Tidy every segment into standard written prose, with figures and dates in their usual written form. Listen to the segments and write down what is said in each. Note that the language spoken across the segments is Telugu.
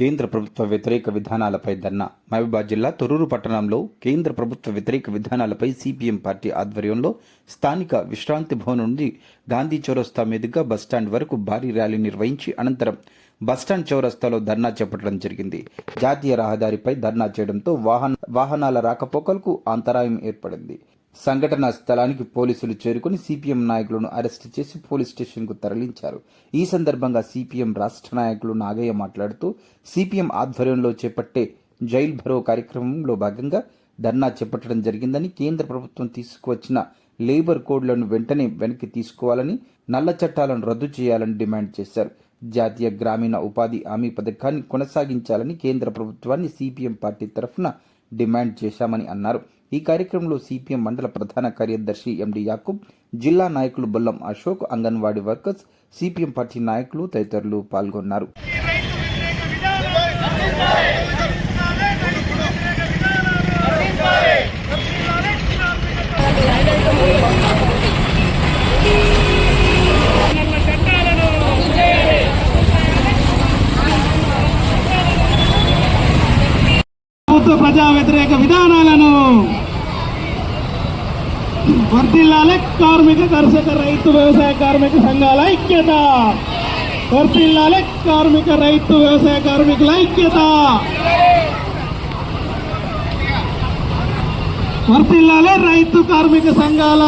కేంద్ర ప్రభుత్వ వ్యతిరేక విధానాలపై ధర్నా. మహబూబాబాద్ జిల్లా తొర్రూరు పట్టణంలో కేంద్ర ప్రభుత్వ వ్యతిరేక విధానాలపై సిపిఎం పార్టీ ఆధ్వర్యంలో స్థానిక విశ్రాంతి భవన్ నుండి గాంధీ చౌరస్తా మీదుగా బస్టాండ్ వరకు భారీ ర్యాలీ నిర్వహించి అనంతరం బస్టాండ్ చౌరస్తాలో ధర్నా చేపట్టడం జరిగింది. జాతీయ రహదారిపై ధర్నా చేయడంతో వాహనాల రాకపోకలకు అంతరాయం ఏర్పడింది. సంఘటనా స్థలానికి పోలీసులు చేరుకుని సిపిఎం నాయకులను అరెస్టు చేసి పోలీస్ స్టేషన్కు తరలించారు. ఈ సందర్భంగా సిపిఎం రాష్ట్ర నాయకులు నాగయ్య మాట్లాడుతూ సిపిఎం ఆధ్వర్యంలో చేపట్టే జైల్ భరో కార్యక్రమంలో భాగంగా ధర్నా చేపట్టడం జరిగిందని, కేంద్ర ప్రభుత్వం తీసుకువచ్చిన లేబర్ కోడ్లను వెంటనే వెనక్కి తీసుకోవాలని, నల్ల చట్టాలను రద్దు చేయాలని డిమాండ్ చేశారు. జాతీయ గ్రామీణ ఉపాధి హామీ పథకాన్ని కొనసాగించాలని కేంద్ర ప్రభుత్వాన్ని సిపిఎం పార్టీ తరఫున డిమాండ్ చేశామని అన్నారు. ఈ కార్యక్రమంలో సిపిఎం మండల ప్రధాన కార్యదర్శి ఎండి యాకూబ్, జిల్లా నాయకులు Bollam Ashok, anganwadi workers, CPM party నాయకులు తదితరులు పాల్గొన్నారు. ప్రజా వ్యతిరేక విధానాలను వర్ధిల్లాలి. కార్మిక, కర్షక, రైతు, వ్యవసాయ కార్మిక సంఘాల ఐక్యత. వర్ధిల్లాలి కార్మిక, రైతు, వ్యవసాయ కార్మికుల ఐక్యత. వర్ధిల్లాలి రైతు కార్మిక సంఘాల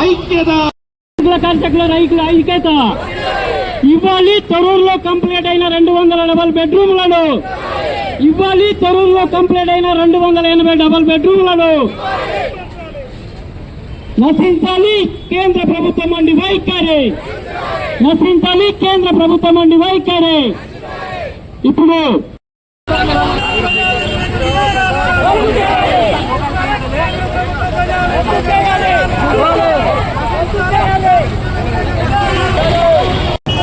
ఐక్యత. కర్షకుల రైతుల ఐక్యత. ఇవ్వాలి తొర్రూరులో కంప్లీట్ అయిన 200 డబుల్ బెడ్రూమ్లను. ఇవ్వాలి తొర్రూరులో కంప్లీట్ అయిన 280 డబుల్ బెడ్రూమ్లను. నశించాలి కేంద్ర ప్రభుత్వం అండి వైఖరి. నశించాలి కేంద్ర ప్రభుత్వం అండి వైఖరి. ఇప్పుడు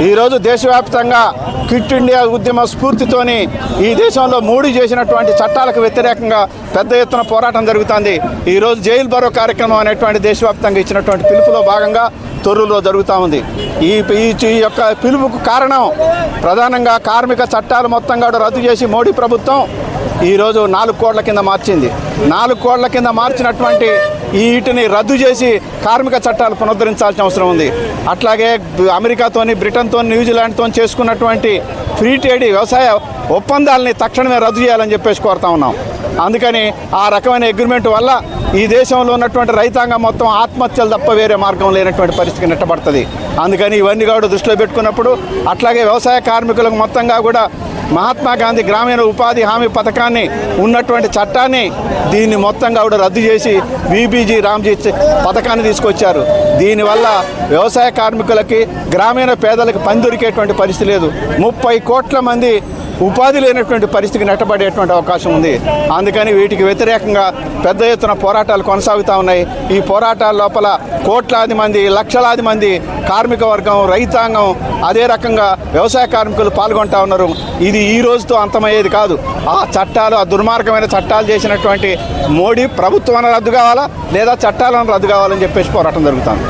ఈరోజు దేశవ్యాప్తంగా క్విట్ ఇండియా ఉద్యమ స్ఫూర్తితోని ఈ దేశంలో మోడీ చేసినటువంటి చట్టాలకు వ్యతిరేకంగా పెద్ద ఎత్తున పోరాటం జరుగుతుంది. ఈరోజు జైల్ భరో కార్యక్రమం అనేటువంటి దేశవ్యాప్తంగా ఇచ్చినటువంటి పిలుపులో భాగంగా తొర్రూరులో జరుగుతూ ఉంది. ఈ యొక్క పిలుపుకు కారణం ప్రధానంగా కార్మిక చట్టాలు మొత్తం కూడా రద్దు చేసి మోడీ ప్రభుత్వం ఈరోజు 4 కోట్ల కింద మార్చింది. 4 కోట్ల కింద మార్చినటువంటి వీటిని రద్దు చేసి కార్మిక చట్టాలు పునరుద్ధరించాల్సిన అవసరం ఉంది. అట్లాగే అమెరికాతోని, బ్రిటన్తో, న్యూజిలాండ్తో చేసుకున్నటువంటి ఫ్రీ ట్రేడ్ వ్యవసాయ ఒప్పందాలని తక్షణమే రద్దు చేయాలని చెప్పేసి కోరుతా ఉన్నాం. అందుకని ఆ రకమైన అగ్రిమెంట్ వల్ల ఈ దేశంలో ఉన్నటువంటి రైతాంగం మొత్తం ఆత్మహత్యలు తప్ప వేరే మార్గం లేనటువంటి పరిస్థితి నెట్టబడుతుంది. అందుకని ఇవన్నీ కూడా దృష్టిలో పెట్టుకున్నప్పుడు అట్లాగే వ్యవసాయ కార్మికులకు మొత్తంగా కూడా మహాత్మా గాంధీ గ్రామీణ ఉపాధి హామీ పథకాన్ని ఉన్నటువంటి చట్టాన్ని దీన్ని మొత్తంగా కూడా రద్దు చేసి విబీజీ రామ్జీ పథకాన్ని తీసుకొచ్చారు. దీనివల్ల వ్యవసాయ కార్మికులకి, గ్రామీణ పేదలకు పని దొరికేటువంటి పరిస్థితి లేదు. 30 కోట్ల మంది ఉపాధి లేనటువంటి పరిస్థితికి నెట్టబడేటువంటి అవకాశం ఉంది. అందుకని వీటికి వ్యతిరేకంగా పెద్ద ఎత్తున పోరాటాలు కొనసాగుతూ ఉన్నాయి. ఈ పోరాటాల లోపల కోట్లాది మంది, లక్షలాది మంది కార్మిక వర్గం, రైతాంగం, అదే రకంగా వ్యవసాయ కార్మికులు పాల్గొంటూ ఉన్నారు. ఇది ఈ రోజుతో అంతమయ్యేది కాదు. ఆ చట్టాలు, ఆ దుర్మార్గమైన చట్టాలు చేసినటువంటి మోడీ ప్రభుత్వాన్ని రద్దు కావాలా లేదా చట్టాలను రద్దు కావాలని చెప్పేసి పోరాటం జరుగుతుంది.